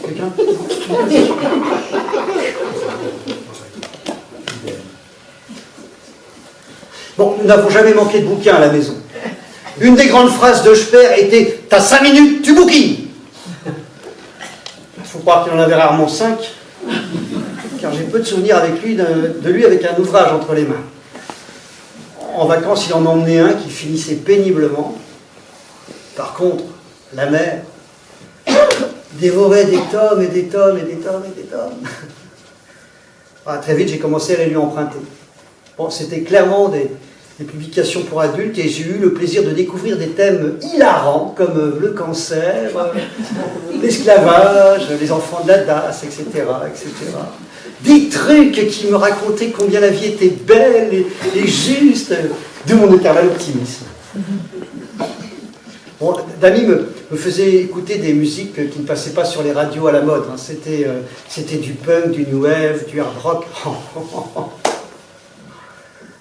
Quelqu'un? Bon, nous n'avons jamais manqué de bouquins à la maison. Une des grandes phrases de Speer était « T'as 5 minutes, tu bouquines !» Il faut croire qu'il en avait rarement 5, car j'ai peu de souvenirs avec lui, de lui avec un ouvrage entre les mains. En vacances, il en emmenait un qui finissait péniblement. Par contre, la mère dévorait des tomes et des tomes et des tomes et des tomes. Ah, très vite, j'ai commencé à les lui emprunter. Bon, c'était clairement des publications pour adultes et j'ai eu le plaisir de découvrir des thèmes hilarants comme le cancer, l'esclavage, les enfants de la DAS, etc., etc. Des trucs qui me racontaient combien la vie était belle et juste, de mon éternel optimisme. Bon, Damy me faisait écouter des musiques qui ne passaient pas sur les radios à la mode. Hein. C'était du punk, du new wave, du hard rock.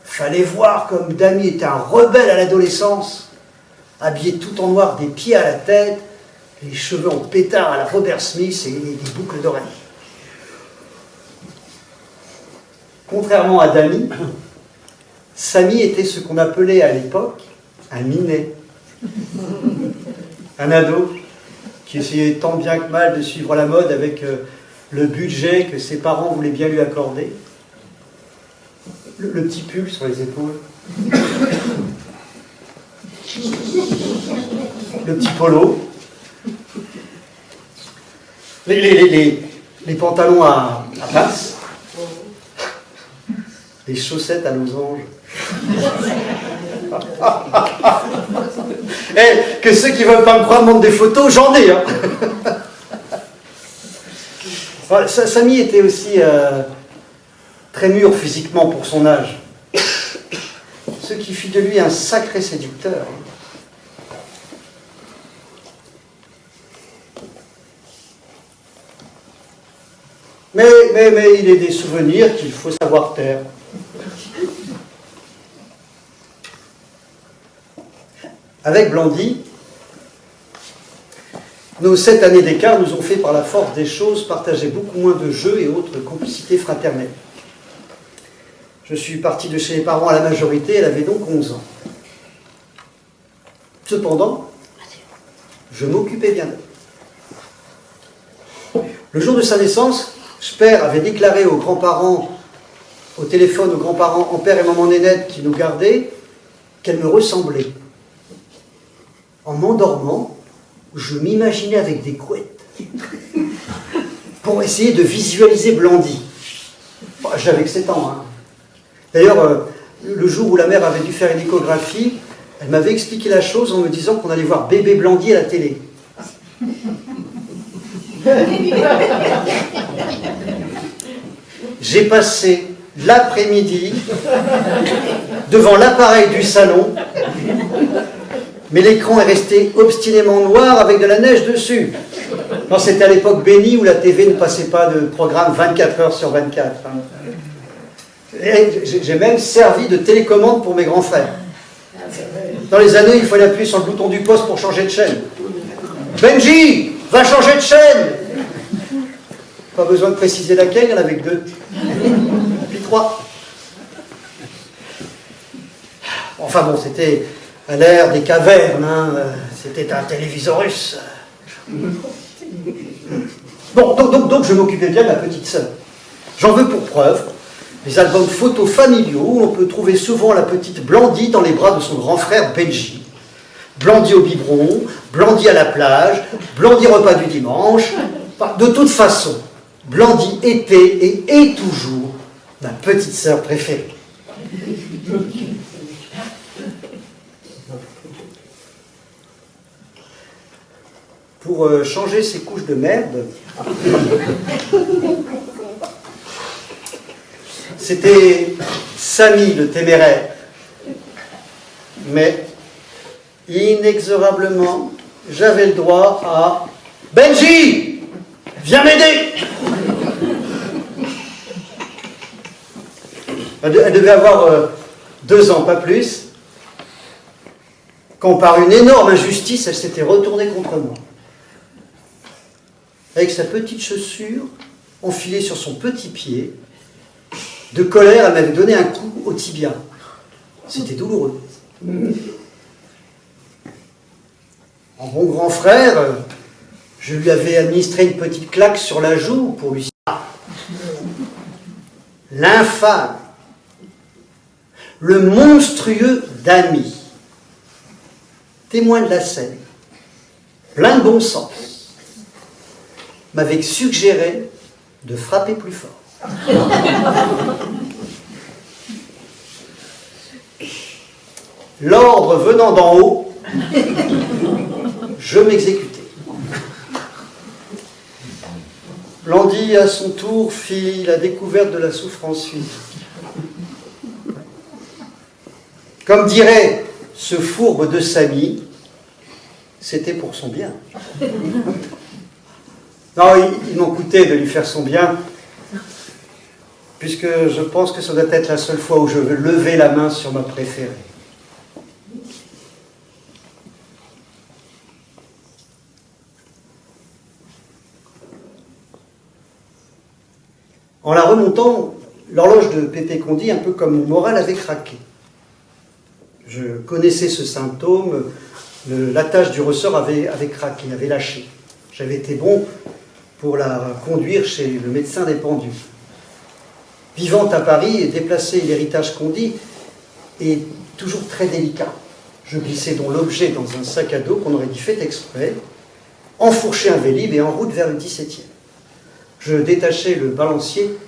Fallait voir comme Damy était un rebelle à l'adolescence, habillé tout en noir des pieds à la tête, les cheveux en pétard à la Robert Smith et des boucles d'oreilles. Contrairement à Damy, Samy était ce qu'on appelait à l'époque un minet. Un ado qui essayait tant bien que mal de suivre la mode avec le budget que ses parents voulaient bien lui accorder. Le petit pull sur les épaules. Le petit polo. Les pantalons à passe. Les chaussettes à losange. Eh, que ceux qui ne veulent pas me croire montrent des photos, j'en ai. Hein. Samy était aussi très mûr physiquement pour son âge. Ce qui fit de lui un sacré séducteur. Mais il est des souvenirs qu'il faut savoir taire. Avec Blandy, nos 7 années d'écart nous ont fait par la force des choses partager beaucoup moins de jeux et autres complicités fraternelles. Je suis parti de chez les parents à la majorité, elle avait donc 11 ans. Cependant, je m'occupais bien d'elle. Le jour de sa naissance, Speer avait déclaré aux grands-parents, au téléphone aux grands-parents, en père et maman Nénette qui nous gardaient, qu'elle me ressemblait. En m'endormant, je m'imaginais avec des couettes pour essayer de visualiser Blandy. Bon, j'avais que 7 ans. Hein. D'ailleurs, le jour où la mère avait dû faire une échographie, elle m'avait expliqué la chose en me disant qu'on allait voir bébé Blandy à la télé. J'ai passé l'après-midi devant l'appareil du salon, mais l'écran est resté obstinément noir avec de la neige dessus. Non, c'était à l'époque bénie où la TV ne passait pas de programme 24 heures sur 24. Et j'ai même servi de télécommande pour mes grands frères. Dans les années, il fallait appuyer sur le bouton du poste pour changer de chaîne. Benji, va changer de chaîne! Pas besoin de préciser laquelle, il y en avait que 2. Puis 3. Enfin bon, c'était à l'ère des cavernes, hein. C'était un télévisorus. Bon, donc je m'occupais bien de la petite sœur. J'en veux pour preuve les albums photos familiaux où on peut trouver souvent la petite Blandy dans les bras de son grand frère Benji. Blandy au biberon, Blandy à la plage, Blandy repas du dimanche. Enfin, de toute façon, Blandy était et est toujours ma petite sœur préférée. Pour changer ses couches de merde, c'était Samy le téméraire. Mais inexorablement, j'avais le droit à Benji, viens m'aider. Elle devait avoir 2 ans, pas plus, quand par une énorme injustice, elle s'était retournée contre moi. avec sa petite chaussure enfilée sur son petit pied. De colère, elle m'avait donné un coup au tibia. C'était douloureux. En bon grand frère, je lui avais administré une petite claque sur la joue pour lui dire « L'infâme, le monstrueux Damy, témoin de la scène, plein de bon sens, m'avait suggéré de frapper plus fort. » L'ordre venant d'en haut, je m'exécutais. Blandy, à son tour, fit la découverte de la souffrance physique. Comme dirait ce fourbe de Samy, c'était pour son bien. Non, il m'en coûtait de lui faire son bien, puisque je pense que ça doit être la seule fois où je veux lever la main sur ma préférée. En la remontant, l'horloge de Pépé Condy, un peu comme mon moral, avait craqué. Je connaissais ce symptôme, l'attache du ressort avait craqué, avait lâché. J'avais été bon pour la conduire chez le médecin des pendules. Vivant à Paris et déplacer l'héritage Condy est toujours très délicat. Je glissais donc l'objet dans un sac à dos qu'on aurait dit fait exprès, enfourchais un Vélib et en route vers le 17e. Je détachais le balancier,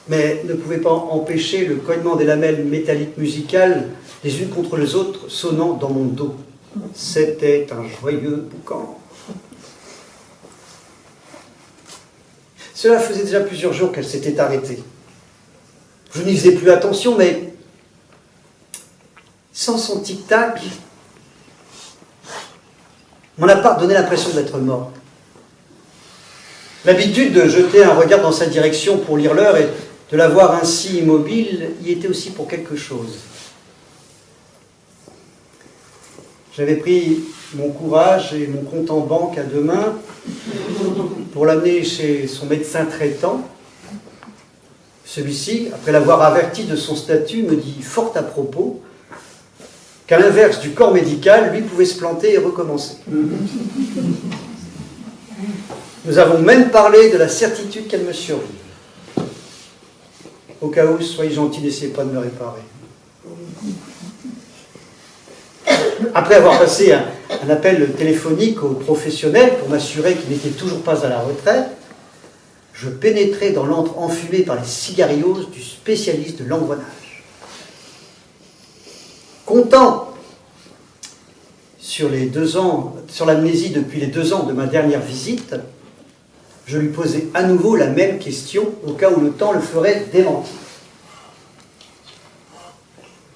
mais ne pouvais pas empêcher le cognement des lamelles métalliques musicales, les unes contre les autres, sonnant dans mon dos. C'était un joyeux boucan. Cela faisait déjà plusieurs jours qu'elle s'était arrêtée. Je n'y faisais plus attention, mais sans son tic-tac, mon appart donnait l'impression d'être mort. L'habitude de jeter un regard dans sa direction pour lire l'heure et de la voir ainsi immobile y était aussi pour quelque chose. J'avais pris mon courage et mon compte en banque à deux mains pour l'amener chez son médecin traitant. Celui-ci, après l'avoir averti de son statut, me dit fort à propos qu'à l'inverse du corps médical, lui pouvait se planter et recommencer. Nous avons même parlé de la certitude qu'elle me survive. Au cas où, soyez gentils, n'essayez pas de me réparer. Après avoir passé un appel téléphonique au professionnel pour m'assurer qu'il n'était toujours pas à la retraite, je pénétrais dans l'antre enfumé par les cigarios du spécialiste de l'engrenage. Content sur l'amnésie depuis les 2 ans de ma dernière visite, je lui posais à nouveau la même question au cas où le temps le ferait démentir.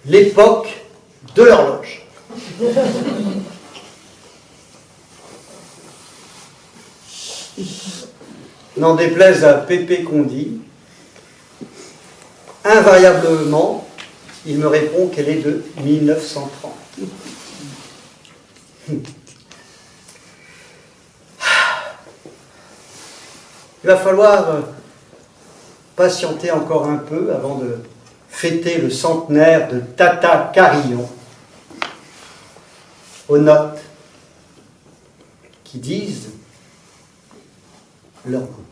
L'époque de l'horloge. N'en déplaise à Pépé Condy, invariablement, il me répond qu'elle est de 1930. Il va falloir patienter encore un peu avant de fêter le centenaire de Tata Carillon, aux notes qui disent leur goût.